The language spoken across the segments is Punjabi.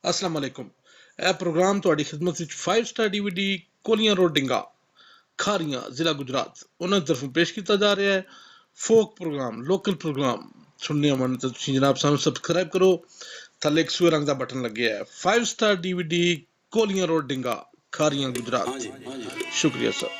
अस्सलाम वालेकुम। यह प्रोग्राम ਤੁਹਾਡੀ ਖidmat ਵਿੱਚ 5 ਸਟਾਰ DVD ਕੋਲੀਆਂ ਰੋਡ ਡਿੰਗਾ ਖਾਰੀਆਂ ਜ਼ਿਲ੍ਹਾ ਗੁਜਰਾਤ ਉਹਨਾਂ ਦੀ ਤਰਫੋਂ ਪੇਸ਼ ਕੀਤਾ ਜਾ ਰਿਹਾ ਹੈ। ਫੋਕ ਪ੍ਰੋਗਰਾਮ ਲੋਕਲ ਪ੍ਰੋਗਰਾਮ ਸੁਣਨੇ ਆਉਣ ਤਾਂ ਤੁਸੀਂ ਜਨਾਬ ਸਾਨੂੰ ਸਬਸਕ੍ਰਾਈਬ ਕਰੋ। ਥੱਲੇ ਇੱਕ ਸੂਏ ਰੰਗ ਦਾ ਬਟਨ ਲੱਗਿਆ ਹੈ। 5 ਸਟਾਰ DVD ਕੋਲੀਆਂ ਰੋਡ ਡਿੰਗਾ ਖਾਰੀਆਂ ਗੁਜਰਾਤ। शुक्रिया सर।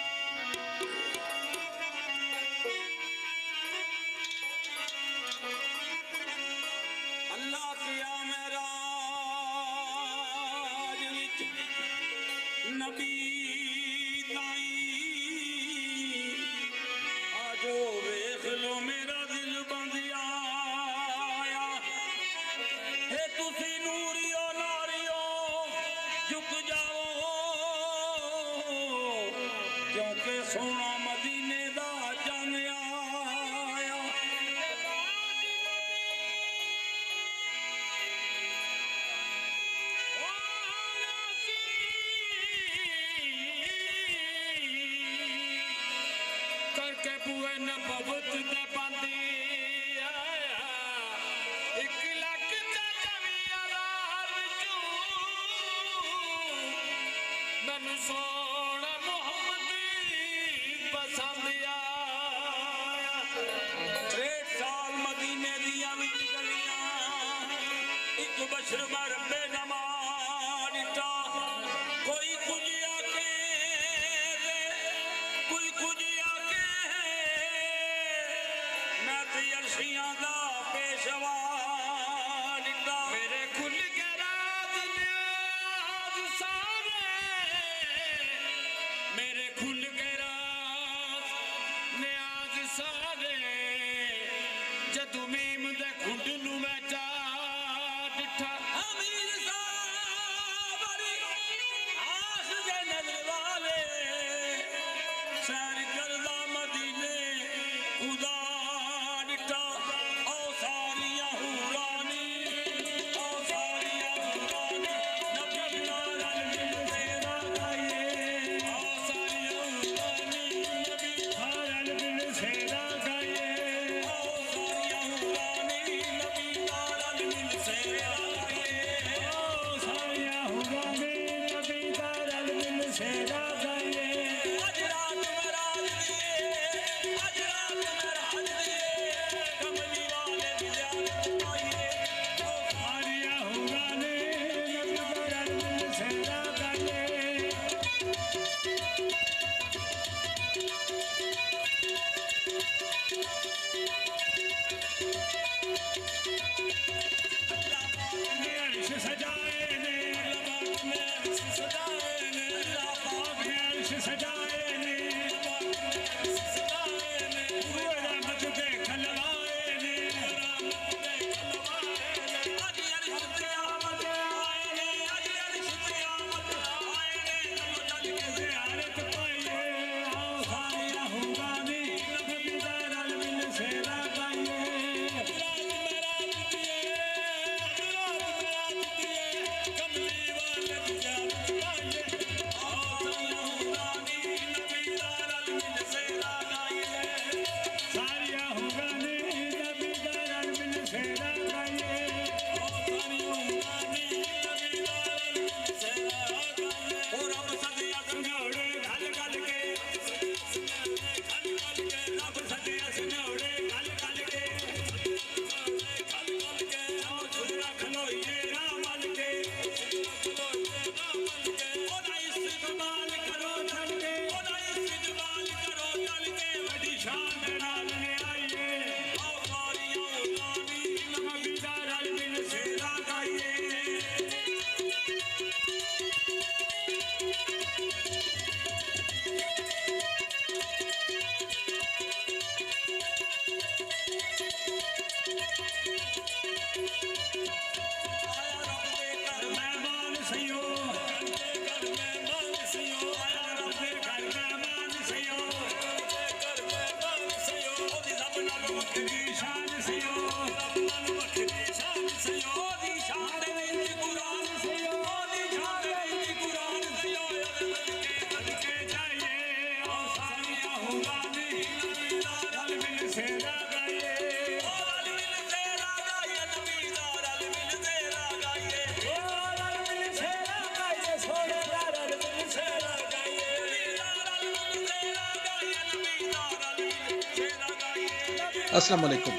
अस्सलाम वालेकुम।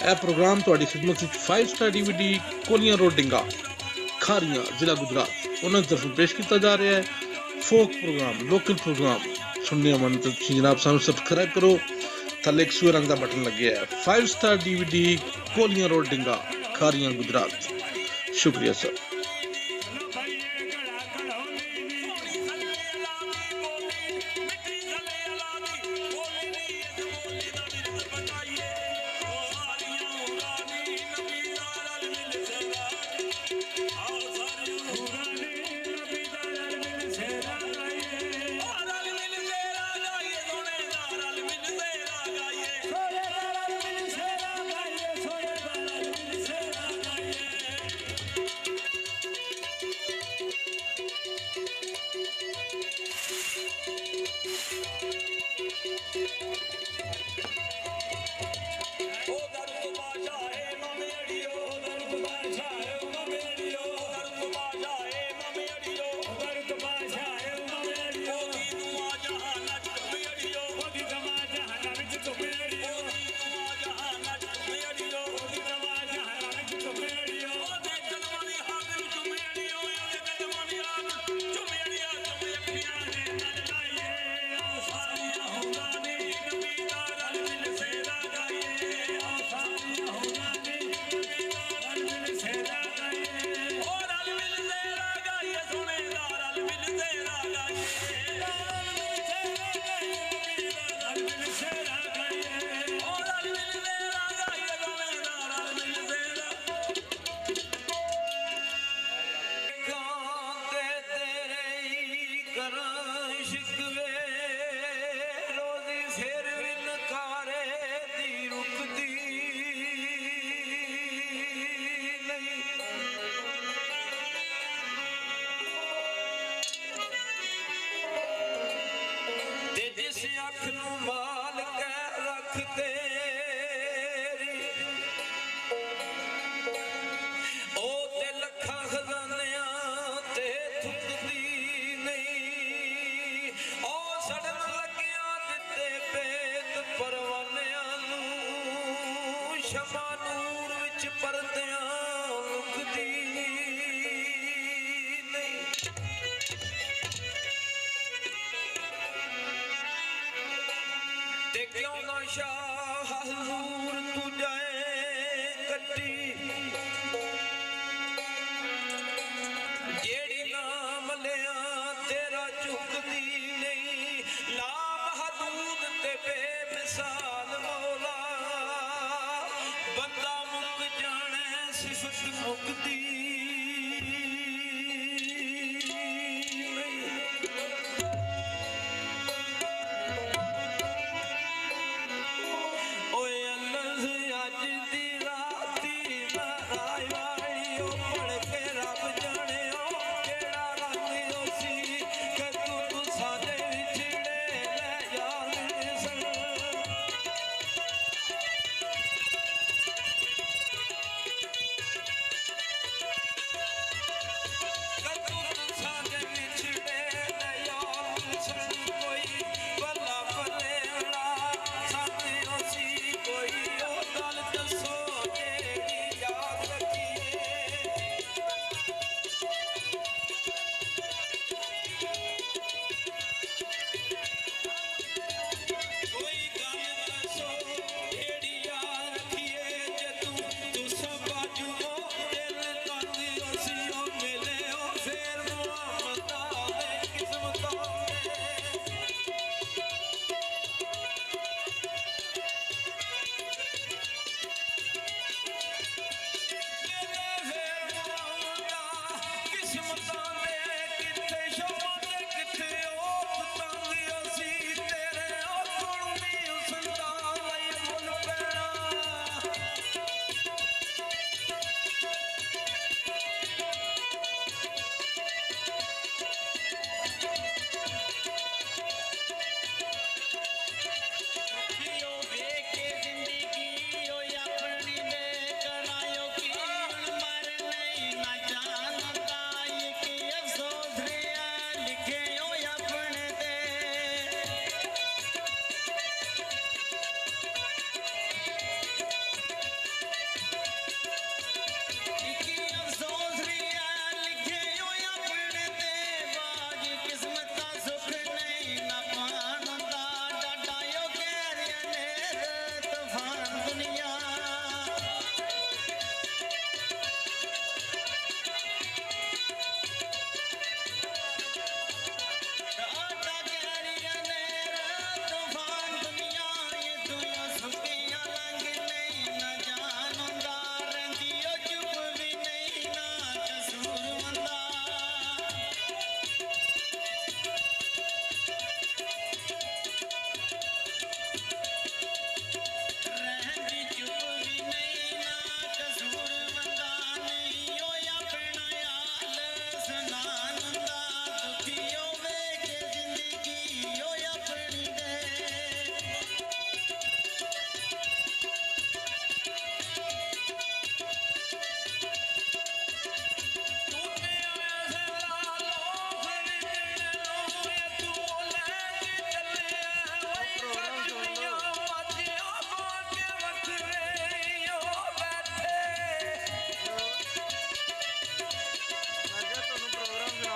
यह प्रोग्राम ਤੁਹਾਡੀ ਖidmat ਵਿੱਚ 5 ਸਟਾਰ DVD ਕੋਲੀਆਂ ਰੋਡ ਡਿੰਗਾ ਖਾਰੀਆਂ ਜ਼ਿਲ੍ਹਾ ਗੁਜਰਾਤ ਉਹਨਾਂ ਦੀ ਤਰਫੋਂ ਪੇਸ਼ ਕੀਤਾ ਜਾ ਰਿਹਾ ਹੈ। ਫੋਕ ਪ੍ਰੋਗਰਾਮ, ਲੋਕਲ ਪ੍ਰੋਗਰਾਮ ਸੁਣਨੇ ਮਨ ਤੇ ਤੁਸੀਂ ਜਨਾਬ ਸਾਨੂੰ ਸਬਸਕ੍ਰਾਈਬ ਕਰੋ। ਥੱਲੇ ਇੱਕ ਸੂਏ ਰੰਗ ਦਾ ਬਟਨ ਲੱਗਿਆ ਹੈ। 5 ਸਟਾਰ DVD ਕੋਲੀਆਂ ਰੋਡ ਡਿੰਗਾ ਖਾਰੀਆਂ ਗੁਜਰਾਤ। शुक्रिया सर।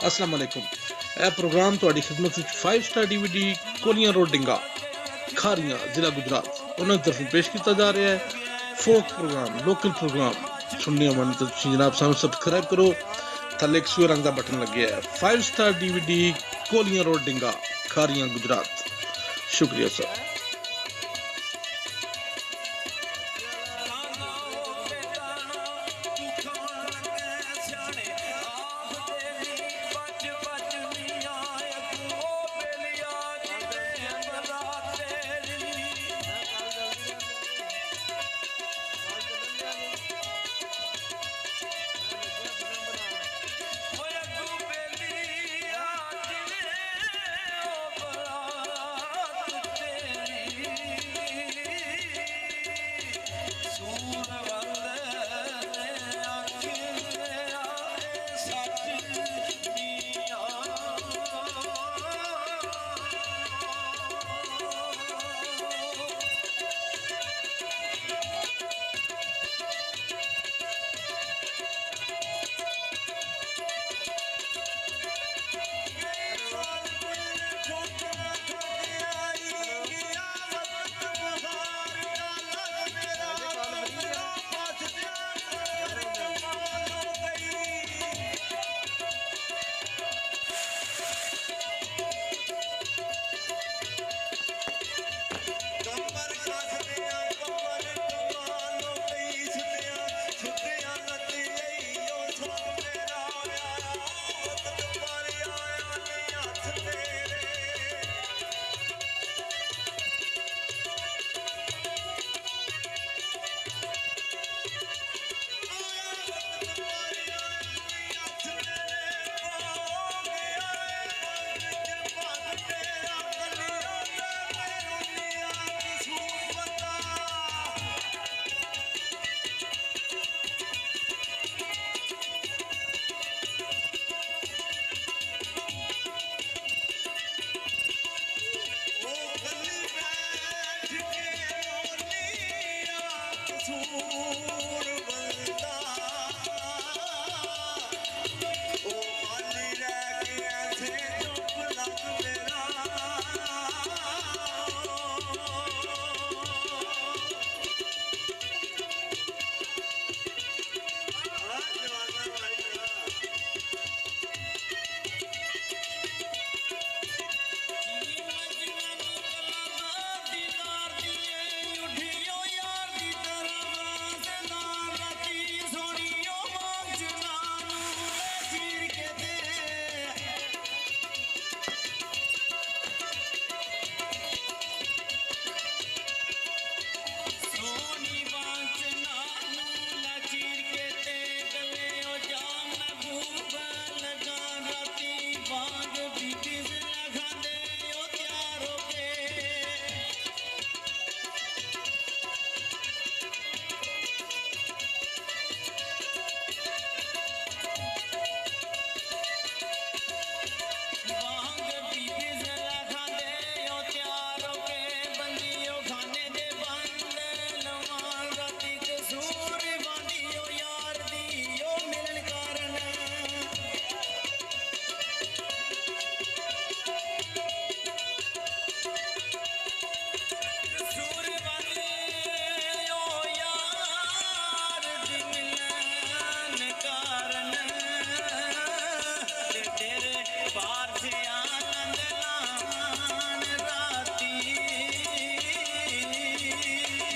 अस्सलाम वालेकुम। ਇਹ ਪ੍ਰੋਗਰਾਮ ਤੁਹਾਡੀ ਖidmat ਵਿੱਚ 5 ਸਟਾਰ DVD ਕੋਲੀਆਂ ਰੋਡ ਡਿੰਗਾ ਖਾਰੀਆਂ ਜ਼ਿਲ੍ਹਾ ਗੁਜਰਾਤ ਉਹਨਾਂ ਦੀ ਤਰਫੋਂ ਪੇਸ਼ ਕੀਤਾ ਜਾ ਰਿਹਾ ਹੈ। ਫੋਕ ਪ੍ਰੋਗਰਾਮ ਲੋਕਲ ਪ੍ਰੋਗਰਾਮ ਸੁਣਨੇ ਮਨ ਤਾਂ ਤੁਸੀਂ ਜਨਾਬ ਸਾਨੂੰ ਸਬਸਕ੍ਰਾਈਬ ਕਰੋ। ਥੱਲੇ ਇੱਕ ਸੂਏ ਰੰਗ ਦਾ ਬਟਨ ਲੱਗਿਆ ਹੈ। 5 ਸਟਾਰ DVD ਕੋਲੀਆਂ ਰੋਡ ਡਿੰਗਾ ਖਾਰੀਆਂ ਗੁਜਰਾਤ। ਸ਼ੁਕਰੀਆ ਸਰ।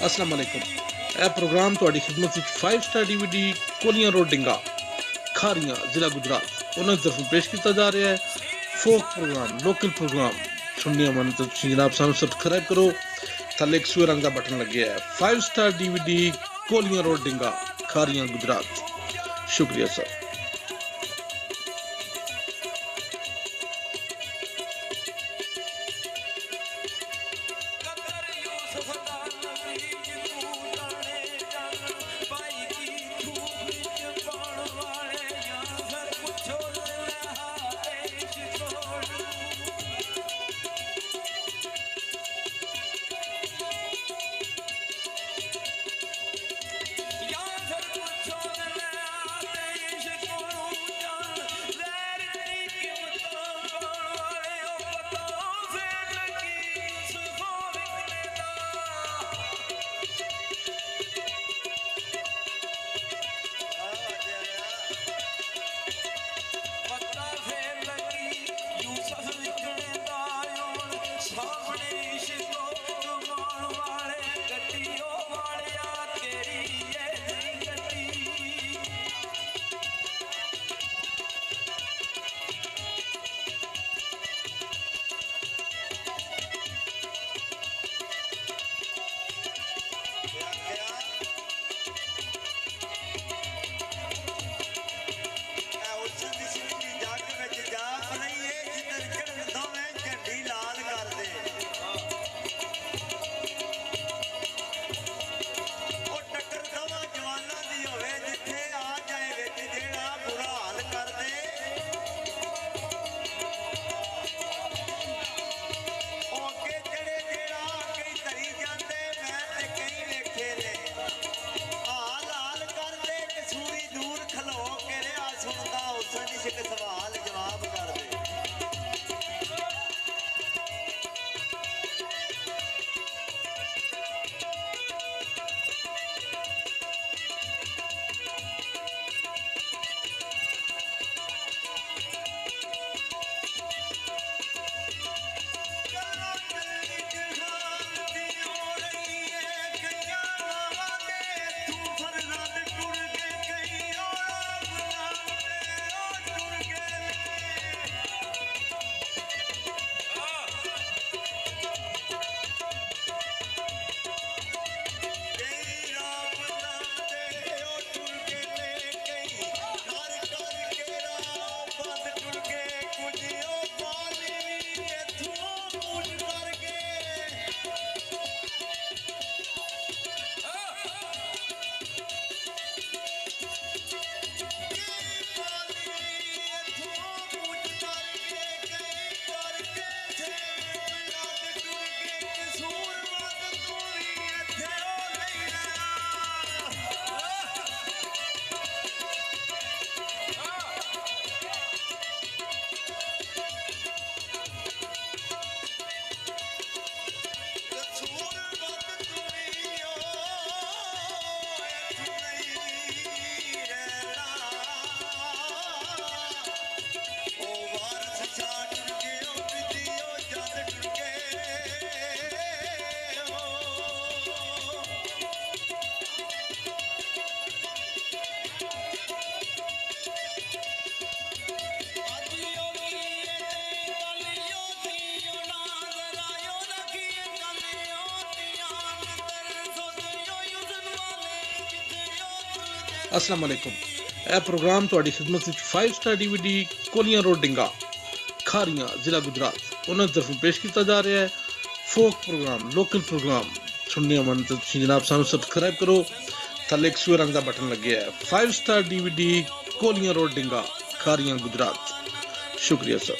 अस्सलाम वालेकुम। ਇਹ ਪ੍ਰੋਗਰਾਮ ਤੁਹਾਡੀ ਖidmat ਵਿੱਚ 5 ਸਟਾਰ DVD ਕੋਲੀਆਂ ਰੋਡ ਡਿੰਗਾ ਖਾਰੀਆਂ ਜ਼ਿਲ੍ਹਾ ਗੁਜਰਾਤ ਉਹਨਾਂ ਦੀ ਤਰਫੋਂ ਪੇਸ਼ ਕੀਤਾ ਜਾ ਰਿਹਾ ਹੈ। ਫੋਕ ਪ੍ਰੋਗਰਾਮ ਲੋਕਲ ਪ੍ਰੋਗਰਾਮ ਸੁਣਨੇ ਮਨ ਤਾਂ ਤੁਸੀਂ ਜਨਾਬ ਸਾਨੂੰ ਸਬਸਕ੍ਰਾਈਬ ਕਰੋ। ਥੱਲੇ ਇੱਕ ਸੂਏ ਰੰਗ ਦਾ ਬਟਨ ਲੱਗਿਆ ਹੈ। 5 ਸਟਾਰ DVD ਕੋਲੀਆਂ ਰੋਡ ਡਿੰਗਾ ਖਾਰੀਆਂ ਗੁਜਰਾਤ। ਸ਼ੁਕਰੀਆ ਸਰ। अस्सलाम वालेकुम। ਇਹ ਪ੍ਰੋਗਰਾਮ ਤੁਹਾਡੀ ਖਿਦਮਤ ਵਿੱਚ 5 ਸਟਾਰ DVD ਕੋਲੀਆਂ ਰੋਡ ਡਿੰਗਾ ਖਾਰੀਆਂ ਜ਼ਿਲ੍ਹਾ ਗੁਜਰਾਤ ਉਹਨਾਂ ਦੀ ਤਰਫੋਂ ਪੇਸ਼ ਕੀਤਾ ਜਾ ਰਿਹਾ ਹੈ। ਫੋਕ ਪ੍ਰੋਗਰਾਮ, ਲੋਕਲ ਪ੍ਰੋਗਰਾਮ ਸੁਣਨੇ ਮਨ ਤਾਂ ਤੁਸੀਂ ਜਨਾਬ ਸਾਨੂੰ ਸਬਸਕ੍ਰਾਈਬ ਕਰੋ। ਥੱਲੇ ਇੱਕ ਸੂਏ ਰੰਗ ਦਾ ਬਟਨ ਲੱਗਿਆ ਹੈ। 5 ਸਟਾਰ DVD ਕੋਲੀਆਂ ਰੋਡ ਡਿੰਗਾ ਖਾਰੀਆਂ ਗੁਜਰਾਤ। ਸ਼ੁਕਰੀਆ ਸਰ।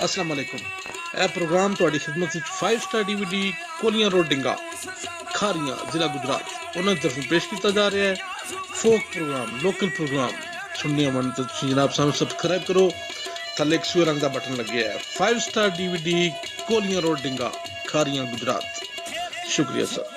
अस्सलाम वालेकुम। ਇਹ ਪ੍ਰੋਗਰਾਮ ਤੁਹਾਡੀ ਖidmat ਵਿੱਚ 5 ਸਟਾਰ DVD ਕੋਲੀਆਂ ਰੋਡ ਡਿੰਗਾ ਖਾਰੀਆਂ ਜ਼ਿਲ੍ਹਾ ਗੁਜਰਾਤ ਉਹਨਾਂ ਦੀ ਤਰਫੋਂ ਪੇਸ਼ ਕੀਤਾ ਜਾ ਰਿਹਾ ਹੈ। ਫੋਕ ਪ੍ਰੋਗਰਾਮ ਲੋਕਲ ਪ੍ਰੋਗਰਾਮ ਸੁਣਨੇ ਮਨ ਤਾਂ ਤੁਸੀਂ ਜਨਾਬ ਸਾਨੂੰ ਸਬਸਕ੍ਰਾਈਬ ਕਰੋ। ਥੱਲੇ ਇੱਕ ਸੂਏ ਰੰਗ ਦਾ ਬਟਨ ਲੱਗਿਆ ਹੈ। 5 ਸਟਾਰ DVD ਕੋਲੀਆਂ ਰੋਡ ਡਿੰਗਾ ਖਾਰੀਆਂ ਗੁਜਰਾਤ। ਸ਼ੁਕਰੀਆ ਸਰ।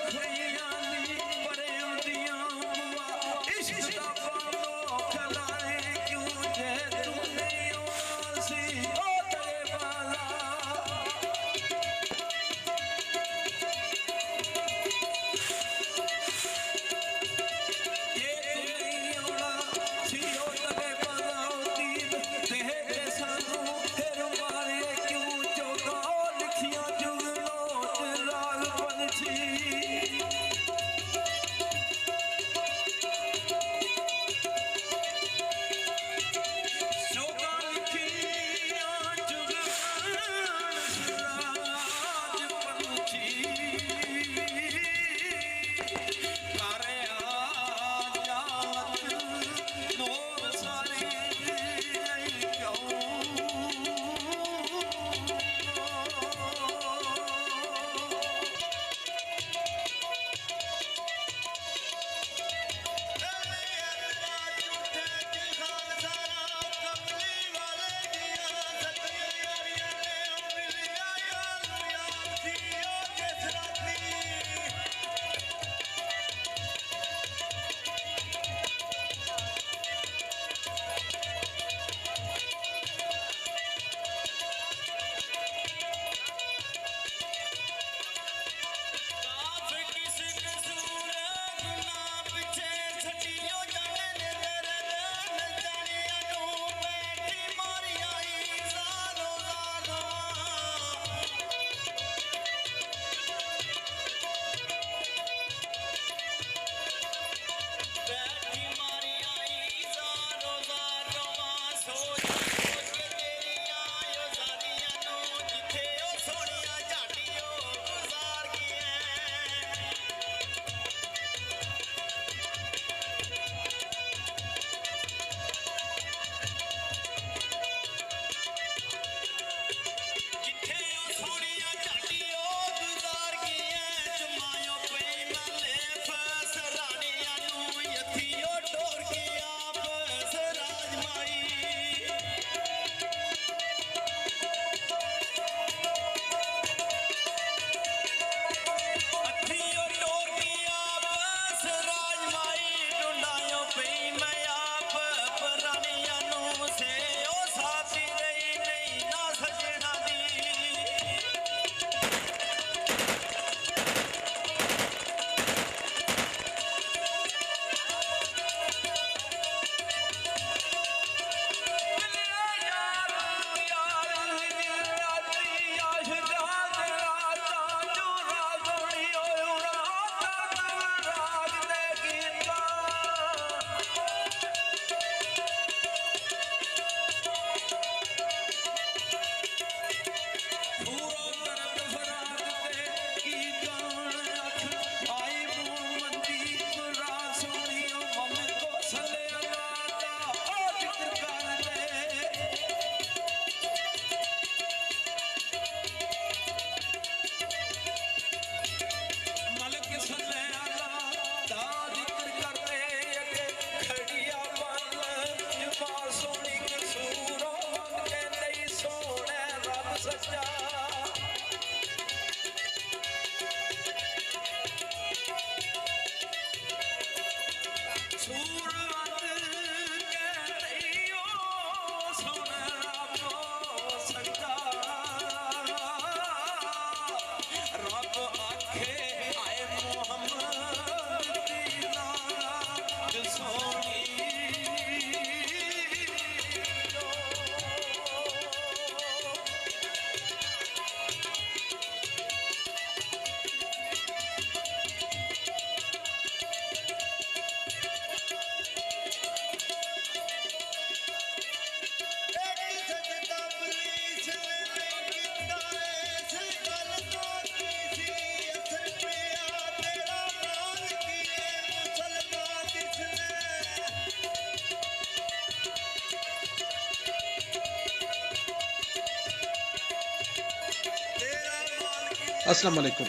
अस्सलाम वालेकुम।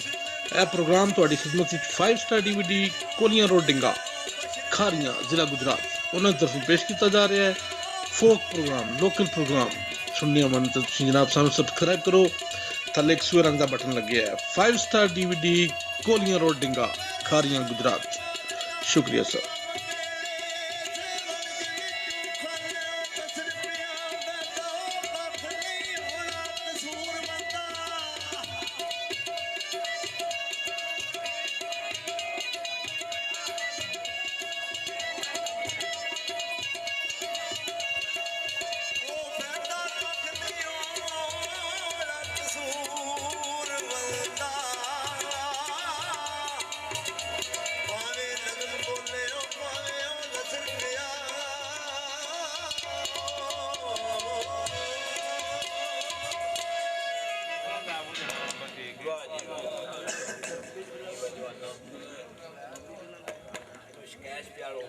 ਇਹ ਪ੍ਰੋਗਰਾਮ ਤੁਹਾਡੀ ਖਿਦਮਤ ਵਿੱਚ 5 ਸਟਾਰ ਡੀਵੀਡੀ ਕੋਲੀਆਂ ਰੋਡ ਡਿੰਗਾ ਖਾਰੀਆਂ ਜ਼ਿਲ੍ਹਾ ਗੁਜਰਾਤ ਉਹਨਾਂ ਦੀ ਤਰਫੋਂ ਪੇਸ਼ ਕੀਤਾ ਜਾ ਰਿਹਾ ਹੈ। ਫੋਕ ਪ੍ਰੋਗਰਾਮ ਲੋਕਲ ਪ੍ਰੋਗਰਾਮ ਸੁਣਨੇ ਮਨ ਤਾਂ ਤੁਸੀਂ ਜਨਾਬ ਸਾਨੂੰ ਸਬਸਕ੍ਰਾਈਬ ਕਰੋ। ਥੱਲੇ ਇੱਕ ਸੂਏ ਰੰਗ ਦਾ ਬਟਨ ਲੱਗਿਆ ਹੈ। 5 ਸਟਾਰ ਡੀਵੀਡੀ ਕੋਲੀਆਂ ਰੋਡ ਡਿੰਗਾ ਖਾਰੀਆਂ ਗੁਜਰਾਤ। ਸ਼ੁਕਰੀਆ ਸਰ। Cash piano.